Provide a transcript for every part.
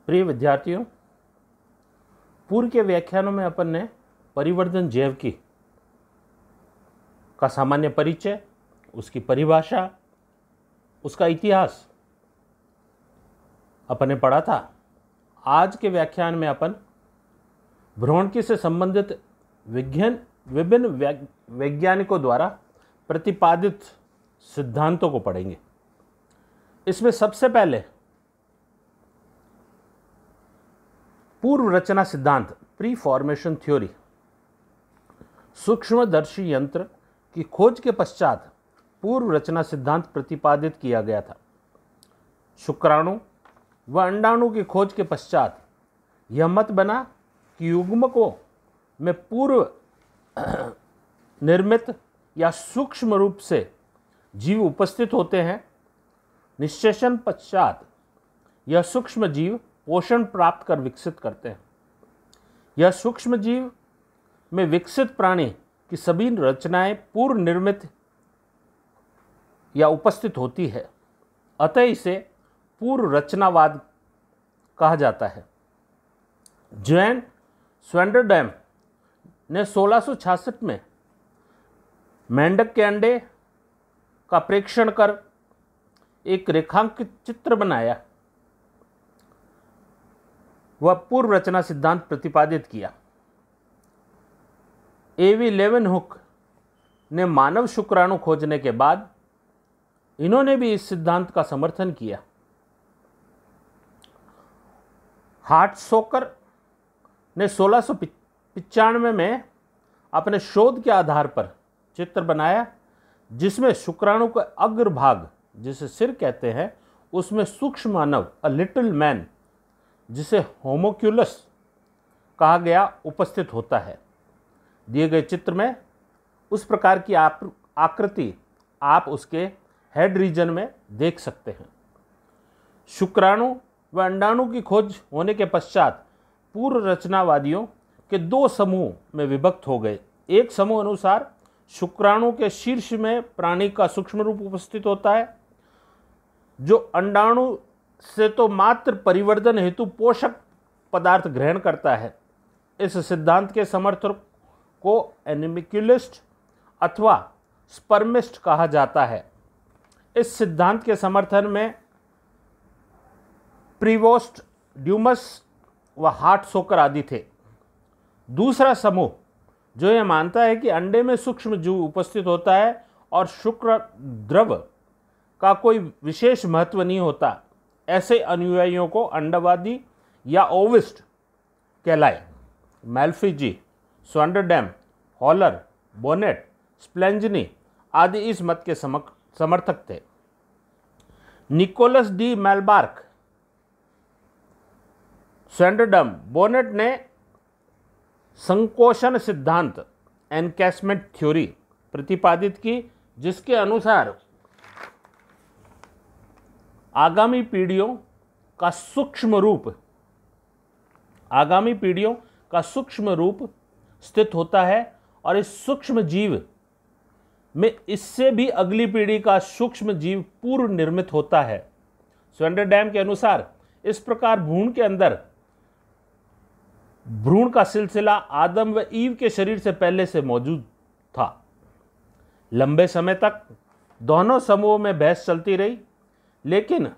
प्रिय विद्यार्थियों, पूर्व के व्याख्यानों में अपन ने परिवर्धन जैविकी का सामान्य परिचय, उसकी परिभाषा, उसका इतिहास अपन ने पढ़ा था। आज के व्याख्यान में अपन भ्रमणकी से संबंधित विभिन्न वैज्ञानिकों द्वारा प्रतिपादित सिद्धांतों को पढ़ेंगे। इसमें सबसे पहले पूर्व रचना सिद्धांत, प्री फॉर्मेशन थ्योरी, सूक्ष्मदर्शी यंत्र की खोज के पश्चात पूर्व रचना सिद्धांत प्रतिपादित किया गया था। शुक्राणु व अंडाणु की खोज के पश्चात यह मत बना कि युग्मकों में पूर्व निर्मित या सूक्ष्म रूप से जीव उपस्थित होते हैं। निश्चेषण पश्चात यह सूक्ष्म जीव पोषण प्राप्त कर विकसित करते हैं। यह सूक्ष्म जीव में विकसित प्राणी की सभी रचनाएं पूर्व निर्मित या उपस्थित होती है, अतः इसे पूर्व रचनावाद कहा जाता है। जॉन स्वैंडरडैम ने 1666 में मेंढक के अंडे का प्रेक्षण कर एक रेखांकित चित्र बनाया। वह पूर्व रचना सिद्धांत प्रतिपादित किया। एवी लेवेनहुक ने मानव शुक्राणु खोजने के बाद इन्होंने भी इस सिद्धांत का समर्थन किया। हार्टसोकर ने 1695 में अपने शोध के आधार पर चित्र बनाया, जिसमें शुक्राणु का अग्रभाग, जिसे सिर कहते हैं, उसमें सूक्ष्म मानव, अ लिटिल मैन, जिसे होमोक्यूलस कहा गया, उपस्थित होता है। दिए गए चित्र में उस प्रकार की आकृति आप उसके हेड रीजन में देख सकते हैं। शुक्राणु व अंडाणु की खोज होने के पश्चात पूर्व रचनावादियों के दो समूह में विभक्त हो गए। एक समूह अनुसार शुक्राणु के शीर्ष में प्राणी का सूक्ष्म रूप उपस्थित होता है, जो अंडाणु से तो मात्र परिवर्धन हेतु पोषक पदार्थ ग्रहण करता है। इस सिद्धांत के समर्थक को एनिमिक्युलिस्ट अथवा स्पर्मिस्ट कहा जाता है। इस सिद्धांत के समर्थन में प्रीवोस्ट, ड्यूमस व हार्टसोकर आदि थे। दूसरा समूह जो यह मानता है कि अंडे में सूक्ष्म जीव उपस्थित होता है और शुक्र द्रव का कोई विशेष महत्व नहीं होता, ऐसे अनुयायियों को अंडवादी या ओविस्ट कहलाए। मैल्फिजी, स्वैंडरडैम, हॉलर, बोनेट, स्प्लेंजनी आदि इस मत के समर्थक थे। निकोलस डी मेलबार्क, स्वैंडरडैम, बोनेट ने संकोचन सिद्धांत, एनकैसमेंट थ्योरी प्रतिपादित की, जिसके अनुसार आगामी पीढ़ियों का सूक्ष्म रूप स्थित होता है और इस सूक्ष्म जीव में इससे भी अगली पीढ़ी का सूक्ष्म जीव पूर्व निर्मित होता है। स्वैंडरडैम के अनुसार इस प्रकार भ्रूण के अंदर भ्रूण का सिलसिला आदम व ईव के शरीर से पहले से मौजूद था। लंबे समय तक दोनों समूहों में बहस चलती रही, लेकिन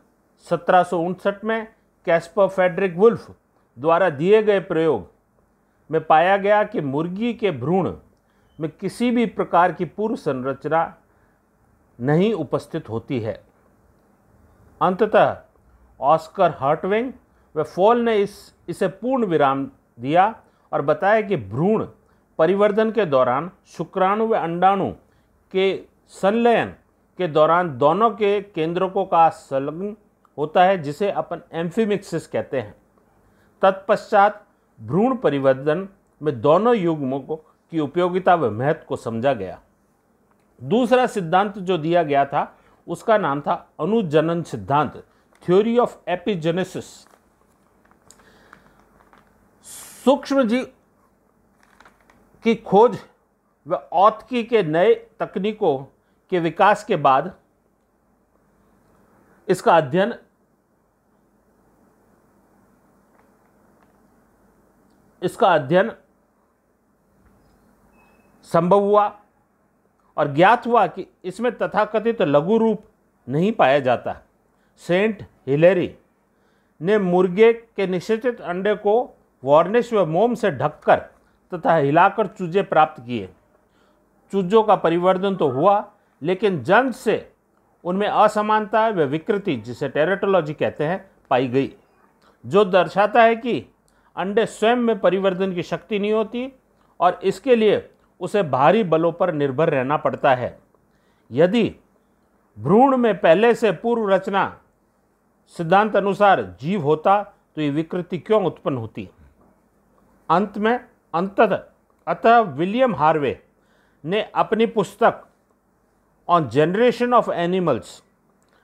1759 में कैस्पर फ्रेडरिक वुल्फ द्वारा दिए गए प्रयोग में पाया गया कि मुर्गी के भ्रूण में किसी भी प्रकार की पूर्व संरचना नहीं उपस्थित होती है। अंततः ऑस्कर हर्टविंग व फॉल ने इसे पूर्ण विराम दिया और बताया कि भ्रूण परिवर्धन के दौरान शुक्राणु व अंडाणु के संलयन के दौरान दोनों के केंद्रकों का संलग्न होता है, जिसे अपन एम्फीमिक्सिस कहते हैं। तत्पश्चात भ्रूण परिवर्धन में दोनों युग्मों की उपयोगिता व महत्व को समझा गया। दूसरा सिद्धांत जो दिया गया था उसका नाम था अनुजनन सिद्धांत, थ्योरी ऑफ एपिजेनेसिस। सूक्ष्म जीव की खोज व औत्की के नए तकनीकों के विकास के बाद इसका अध्ययन इसका अध्ययन संभव हुआ और ज्ञात हुआ कि इसमें तथाकथित लघु रूप नहीं पाया जाता। सेंट हिलेरी ने मुर्गे के निषेचित अंडे को वार्निश व मोम से ढककर तथा हिलाकर चूजे प्राप्त किए। चूजों का परिवर्धन तो हुआ, लेकिन जन्म से उनमें असमानता व विकृति, जिसे टेरेटोलॉजी कहते हैं, पाई गई, जो दर्शाता है कि अंडे स्वयं में परिवर्तन की शक्ति नहीं होती और इसके लिए उसे बाहरी बलों पर निर्भर रहना पड़ता है। यदि भ्रूण में पहले से पूर्व रचना सिद्धांत अनुसार जीव होता तो ये विकृति क्यों उत्पन्न होती। अतः विलियम हार्वे ने अपनी पुस्तक ऑन जनरेशन ऑफ एनिमल्स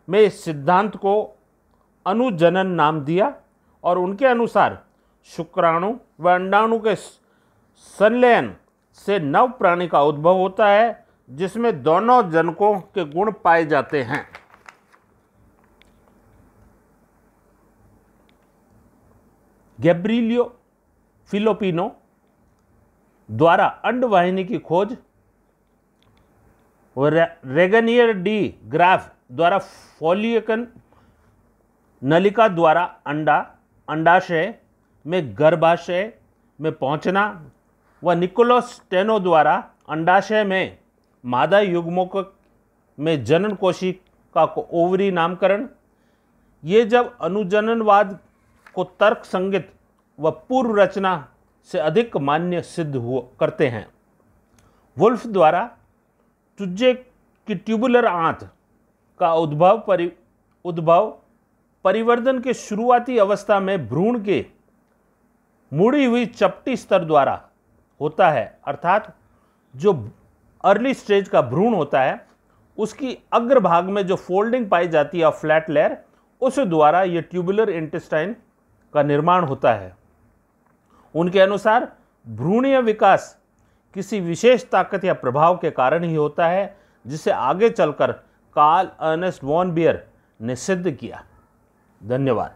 में इस सिद्धांत को अनुजनन नाम दिया और उनके अनुसार शुक्राणु व अंडाणु के संलयन से नव प्राणी का उद्भव होता है, जिसमें दोनों जनकों के गुण पाए जाते हैं। गैब्रिलियो फिलोपिनो द्वारा अंडवाहिनी की खोज, रेगनियर डी ग्राफ द्वारा फॉलिकल नलिका द्वारा अंडाशय में गर्भाशय में पहुंचना व निकोलस स्टेनो द्वारा अंडाशय में मादा युग्मक में जनन कोशिका को ओवरी नामकरण, ये जब अनुजननवाद को तर्क संगत व पूर्व रचना से अधिक मान्य सिद्ध करते हैं। वुल्फ द्वारा चूजे की ट्यूबुलर आंत का उद्भव परिवर्धन के शुरुआती अवस्था में भ्रूण के मुड़ी हुई चपटी स्तर द्वारा होता है, अर्थात जो अर्ली स्टेज का भ्रूण होता है उसकी अग्रभाग में जो फोल्डिंग पाई जाती है और फ्लैट लेयर, उस द्वारा ये ट्यूबुलर इंटेस्टाइन का निर्माण होता है। उनके अनुसार भ्रूणीय विकास किसी विशेष ताकत या प्रभाव के कारण ही होता है, जिसे आगे चलकर कार्ल अर्नेस्ट वॉन बियर ने सिद्ध किया। धन्यवाद।